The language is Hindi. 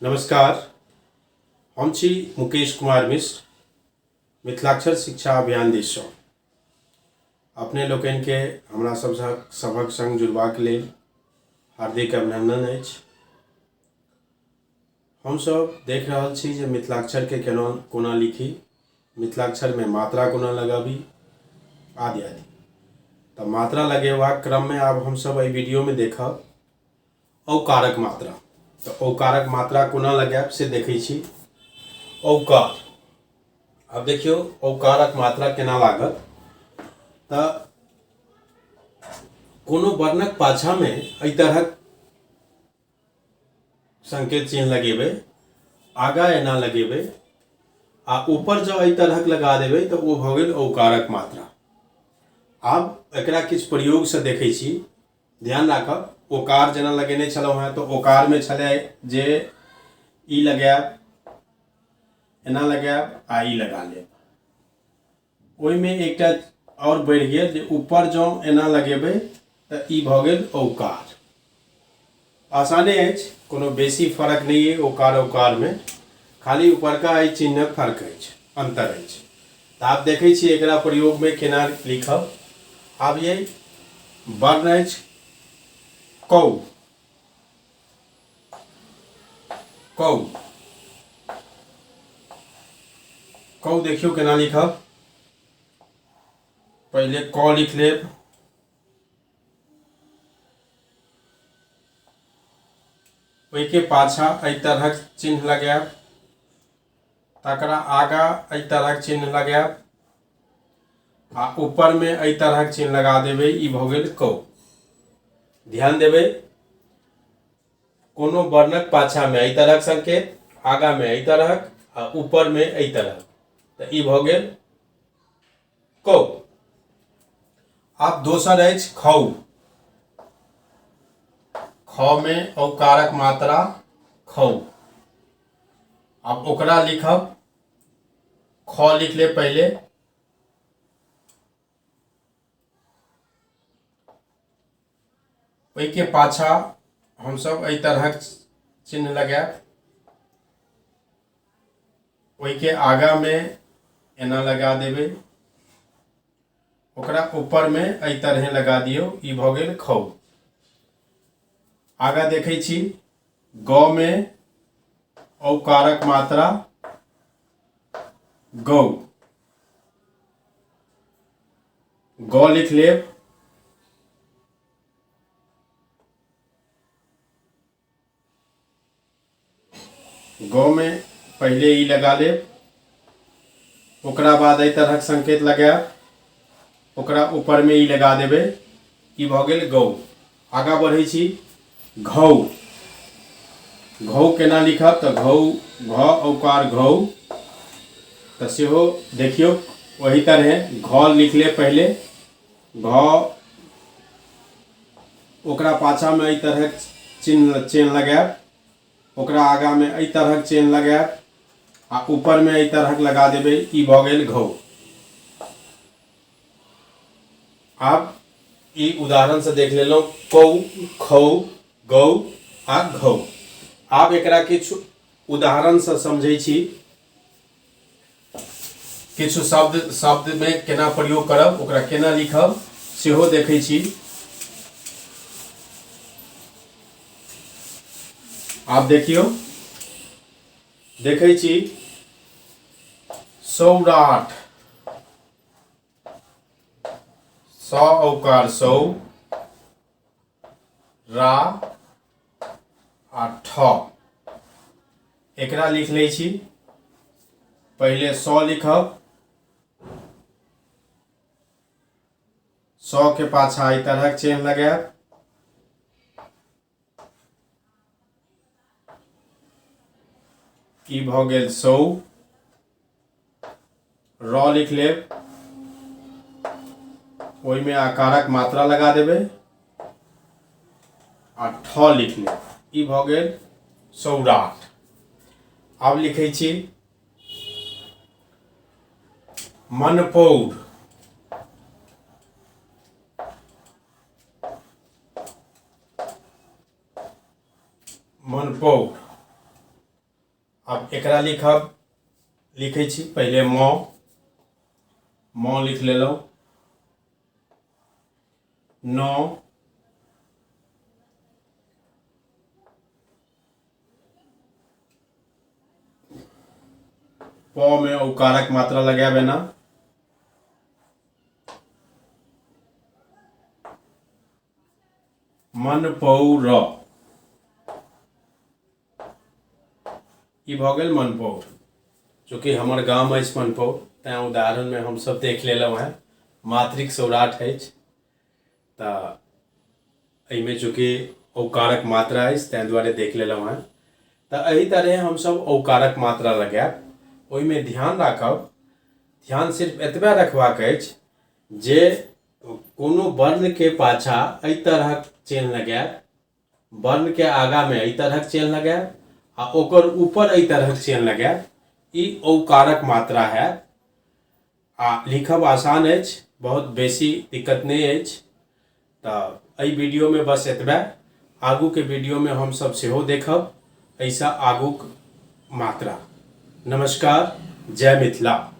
नमस्कार। हम छी मुकेश कुमार मिश्र, मिथिलाक्षर शिक्षा अभियान दिससँ अपने लोकनि के हमरा सभक संग जुड़बाक लेल हार्दिक अभिनंदन अछि। हमसभ देख रहल छी जे मिथिलाक्षर के कोना लिखी, मिथिलाक्षर में मात्रा कोना लगाबी आदि आदि। तऽ मात्रा लगेबाक क्रम में आब हमसभ एहि वीडियो में देखब औकारक मात्रा। तऽ औकारक मात्रा कोना लगायब से देखै छी। औकार, अब देखियो औकारक मात्रा केना लागत। तऽ कोनो वर्णक पाछा में एहि तरहक संकेत चिन्ह लगेबै, आगा एना लगेबै आ ऊपर जँ एहि तरहक लगा देबै तऽ ओ भऽ गेल औकारक मात्रा। आब एकरा किछु प्रयोग से देखै छी। ध्यान राखब, ओकार जेना लगेने छलहुँ हेँ तऽ ओकार में छलै जे ई लगायब, एना लगायब आ ई लगा लेब। ओहिमे एकटा और बढ़ि गेल जे ऊपर जँ एना लगेबै तऽ ई भऽ गेल औकार। आसाने अछि, कोनो बेसी फर्क नहीं है ओकार औकार में, खाली ऊपरका एहि चिन्हक फर्क अछि, अंतर अछि। तऽ आब देखै छी एकरा प्रयोग में केना लिखब। आब ये वर्ण अछि कौ। कौ कौ देखियो केना लिखब। पहले क लिख लेब, ओहिके पाछा एहि तरहक चिन्ह लगायब, तकरा आगा एहि तरहक चिन्ह लगायब आ ऊपर में एहि तरहक चिन्ह लगा देबै। ई भऽ गेल कौ। ध्यान देबै, कोनो वर्णक पाछा में एहि तरहक संकेत, आगा में एहि तरहक आ ऊपर में एहि तरहक, तऽ ई भऽ गेल कौ। आब दोसर अछि खौ। ख में औकारक मात्रा खौ। अब ओकरा लिखब, ख लिख ले पहले, ओहि के पाछा हम सब एहि तरहक चिन्ह लगायब, ओहि के आगा में एना लगा देबै, ओकरा ऊपर में एहि तरह लगा दियौ। ई भऽ गेल खौ। आगा देखै छी, ग में औकारक मात्रा गौ। ग लिख लेब, ग में पहले ई लगा लेब, ओकरा बाद एहि तरहक संकेत लगायब, ओकरा ऊपर में ई लगा देबै। ई भऽ गेल गौ। आगा बढ़ै छी, घौ। घौ केना लिखब तऽ घौ, घ औकार घौ, तऽ सेहो देखियौ वही तरह घ लिख ले पहले, घ ओकरा पाछा में एहि तरहक चिन्ह लगायब, ओकरा आगा में एहि तरहक चिन्ह लगायब आ ऊपर में एहि तरहक लगा देबै। ई भऽ गेल घौ। आब ई उदाहरण से देख लेलहुँ कौ, खौ, गौ आ घौ। आब एकरा किछु उदाहरण से समझै छी। किछु शब्द में केना प्रयोग करब, ओकरा केना लिखब सेहो देखै छी। आब देखियौ, देखै छी सौराठ। स औकार सौ, रा आ ठ। एकरा लिख लै छी। पहले स लिखब, स के पाछा एहि तरहक चिन्ह लगायब, ई भऽ गेल सौ। र लिख लेब, ओहि में आकारक मात्रा लगा देबै आ ठ लिख लेब। ई भऽ गेल सौराठ। आब लिखै छी मनपौर। मनपौर, अब एकरा लिखै छी। पहले म लिख लेलहुँ, न, प में औकारक मात्रा लगाएब एना, मन पौर, ई भऽ गेल मनपौर। चूँकि हमर गाम अछि मनपौर, तैँ उदाहरण में हमसब देख लेलहुँ हैं। मात्रिक सौराठ अछि, तऽ एहिमे चूँकि औकारक मात्रा अछि ताहि दुआरे देख लेलहुँ हैं। तऽ एही तरह हमसब औकारक मात्रा लगाएब। ओहिमे ध्यान राखब, ध्यान सिर्फ एतबे रखबाक अछि जे कोनो वर्ण के पाछा एहि तरहक चिन्ह लगाएब, वर्ण के आगा में एहि तरहक चिन्ह लगाएब आ ओकर ऊपर एहि तरहक चिन्ह लगाएब। ई औकारक मात्रा हैत आ लिखब आसान अछि, बहुत बेसी दिक्कत नहीं अछि। तऽ एहि वीडियो में बस एतबे। आगू के वीडियो में हम सब सेहो देखब एहिसँ आगूक मात्रा। नमस्कार, जय मिथिला।